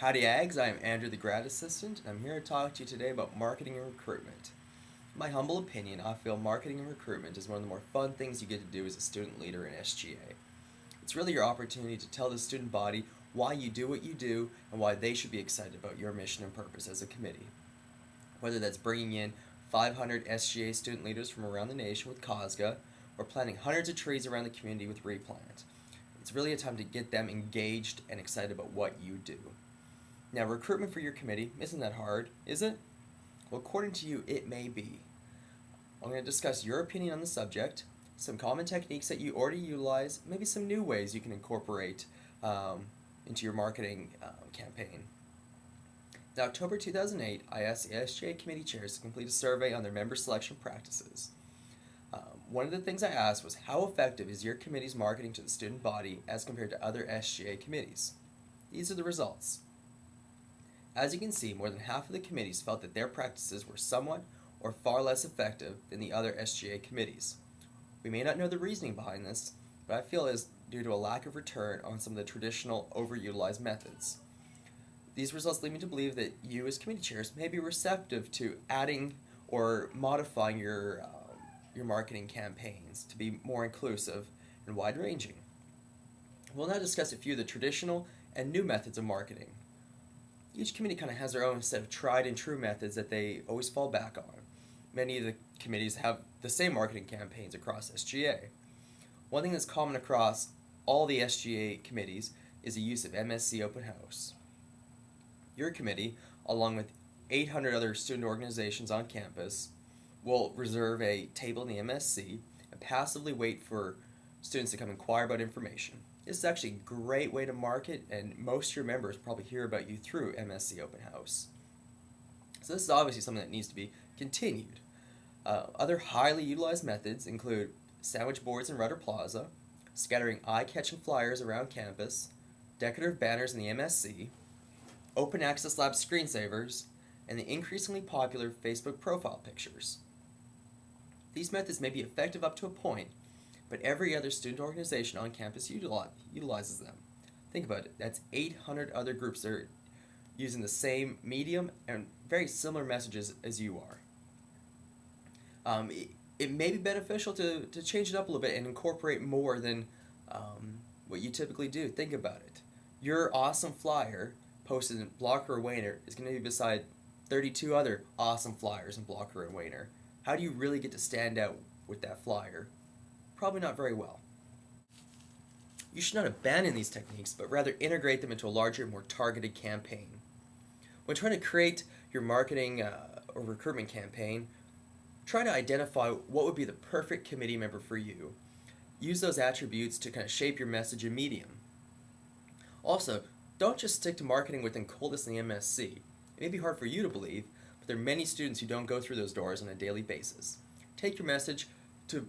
Howdy Ags, I am Andrew the Grad Assistant, and I'm here to talk to you today about marketing and recruitment. In my humble opinion, I feel marketing and recruitment is one of the more fun things you get to do as a student leader in SGA. It's really your opportunity to tell the student body why you do what you do and why they should be excited about your mission and purpose as a committee. Whether that's bringing in 500 SGA student leaders from around the nation with COSGA, or planting hundreds of trees around the community with Replant. It's really a time to get them engaged and excited about what you do. Now, recruitment for your committee isn't that hard, is it? Well, according to you, it may be. I'm going to discuss your opinion on the subject, some common techniques that you already utilize, maybe some new ways you can incorporate into your marketing campaign. In October 2008, I asked the SGA committee chairs to complete a survey on their member selection practices. One of the things I asked was, how effective is your committee's marketing to the student body as compared to other SGA committees? These are the results. As you can see, more than half of the committees felt that their practices were somewhat or far less effective than the other SGA committees. We may not know the reasoning behind this, but I feel it is due to a lack of return on some of the traditional overutilized methods. These results lead me to believe that you as committee chairs may be receptive to adding or modifying your marketing campaigns to be more inclusive and wide-ranging. We'll now discuss a few of the traditional and new methods of marketing. Each committee kind of has their own set of tried and true methods that they always fall back on. Many of the committees have the same marketing campaigns across SGA. One thing that's common across all the SGA committees is the use of MSC Open House. Your committee, along with 800 other student organizations on campus, will reserve a table in the MSC and passively wait for students to come inquire about information. This is actually a great way to market, and most of your members probably hear about you through MSC Open House. So this is obviously something that needs to be continued. Other highly utilized methods include sandwich boards in Rudder Plaza, scattering eye-catching flyers around campus, decorative banners in the MSC, open access lab screensavers, and the increasingly popular Facebook profile pictures. These methods may be effective up to a point, but every other student organization on campus utilizes them. Think about it. That's 800 other groups that are using the same medium and very similar messages as you are. It may be beneficial to change it up a little bit and incorporate more than what you typically do. Think about it. Your awesome flyer posted in Blocker or Wayner is going to be beside 32 other awesome flyers in Blocker and Wayner. How do you really get to stand out with that flyer? Probably not very well. You should not abandon these techniques, but rather integrate them into a larger, more targeted campaign. When trying to create your marketing or recruitment campaign, try to identify what would be the perfect committee member for you. Use those attributes to kind of shape your message and medium. Also, don't just stick to marketing within coldest in the MSC. It may be hard for you to believe, but there are many students who don't go through those doors on a daily basis. Take your message to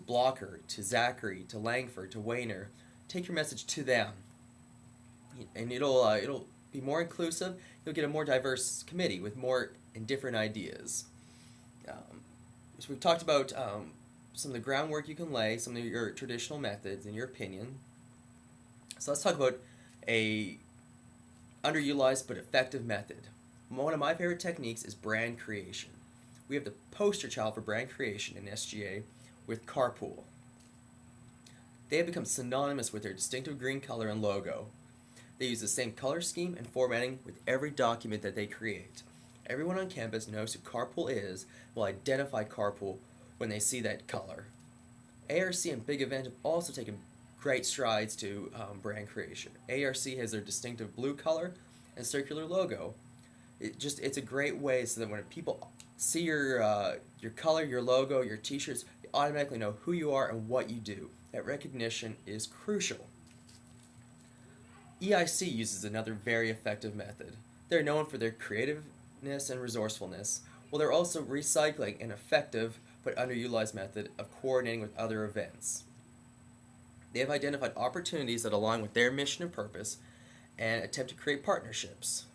Blocker, to Zachary, to Langford, to Wayner. Take your message to them, and it'll be more inclusive. You'll get a more diverse committee with more and different ideas. So we've talked about some of the groundwork you can lay, some of your traditional methods, in your opinion. So let's talk about a underutilized but effective method. One of my favorite techniques is brand creation. We have the poster child for brand creation in SGA with Carpool. They have become synonymous with their distinctive green color and logo. They use the same color scheme and formatting with every document that they create. Everyone on campus knows who Carpool is, will identify Carpool when they see that color. ARC and Big Event have also taken great strides to brand creation. ARC has their distinctive blue color and circular logo. It's a great way so that when people see your color, your logo, your t-shirts, they automatically know who you are and what you do. That recognition is crucial. EIC uses another very effective method. They're known for their creativeness and resourcefulness, while they're also recycling an effective but underutilized method of coordinating with other events. They have identified opportunities that align with their mission and purpose and attempt to create partnerships.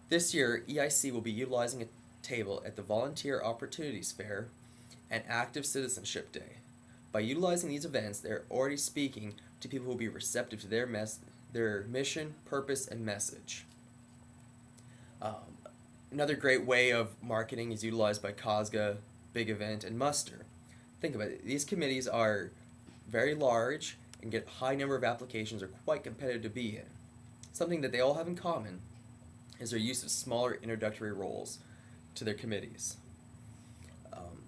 This year, EIC will be utilizing a table at the Volunteer Opportunities Fair and Active Citizenship Day. By utilizing these events, they're already speaking to people who will be receptive to their mission, purpose, and message. Um, Another great way of marketing is utilized by COSGA, Big Event, and Muster. Think about it. These committees are very large and get a high number of applications, are quite competitive to be in. Something that they all have in common is their use of smaller introductory roles to their committees. Um,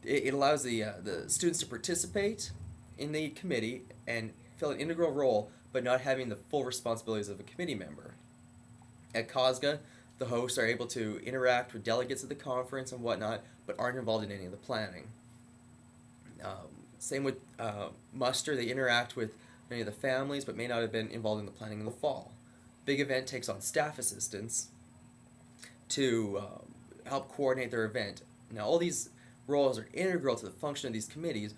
it allows the students to participate in the committee and fill an integral role, but not having the full responsibilities of a committee member. At COSGA, the hosts are able to interact with delegates at the conference and whatnot, but aren't involved in any of the planning. Same with Muster, they interact with many of the families, but may not have been involved in the planning in the fall. Big Event takes on staff assistants to help coordinate their event. Now, all these roles are integral to the function of these committees,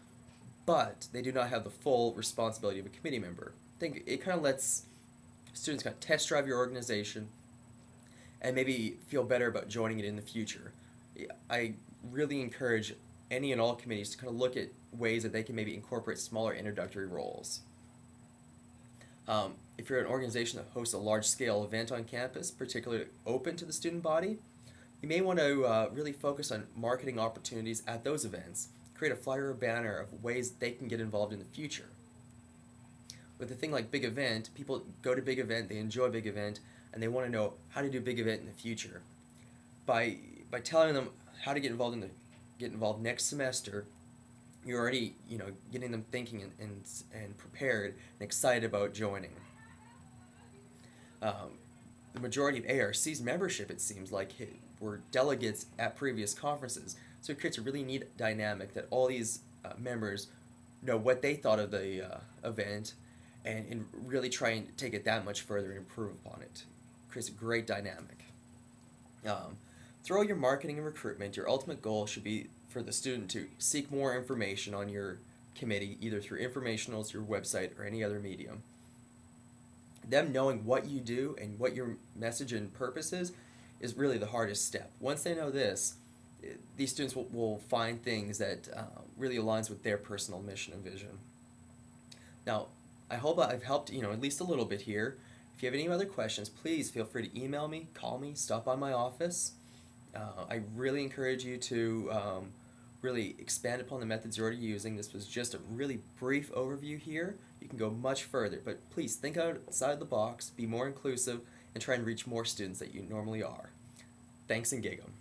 but they do not have the full responsibility of a committee member. I think it kind of lets students kind of test drive your organization and maybe feel better about joining it in the future. I really encourage any and all committees to kind of look at ways that they can maybe incorporate smaller introductory roles. If you're an organization that hosts a large-scale event on campus, particularly open to the student body, you may want to really focus on marketing opportunities at those events. Create a flyer or banner of ways they can get involved in the future. With a thing like Big Event, people go to Big Event, they enjoy Big Event, and they want to know how to do Big Event in the future. By telling them how to get involved next semester, you're already getting them thinking and prepared and excited about joining. The majority of ARC's membership, it seems like, were delegates at previous conferences, so it creates a really neat dynamic that all these members know what they thought of the event and really try and take it that much further and improve upon it. Creates a great dynamic. Through your marketing and recruitment, your ultimate goal should be for the student to seek more information on your committee, either through informationals, your website, or any other medium. Them knowing what you do and what your message and purpose is really the hardest step. Once they know this, these students will find things that really aligns with their personal mission and vision. Now, I hope I've helped at least a little bit here. If you have any other questions, please feel free to email me, call me, stop by my office. I really encourage you to really expand upon the methods you're already using. This was just a really brief overview here. You can go much further, but please think outside the box, be more inclusive, and try and reach more students that you normally are. Thanks and gig 'em.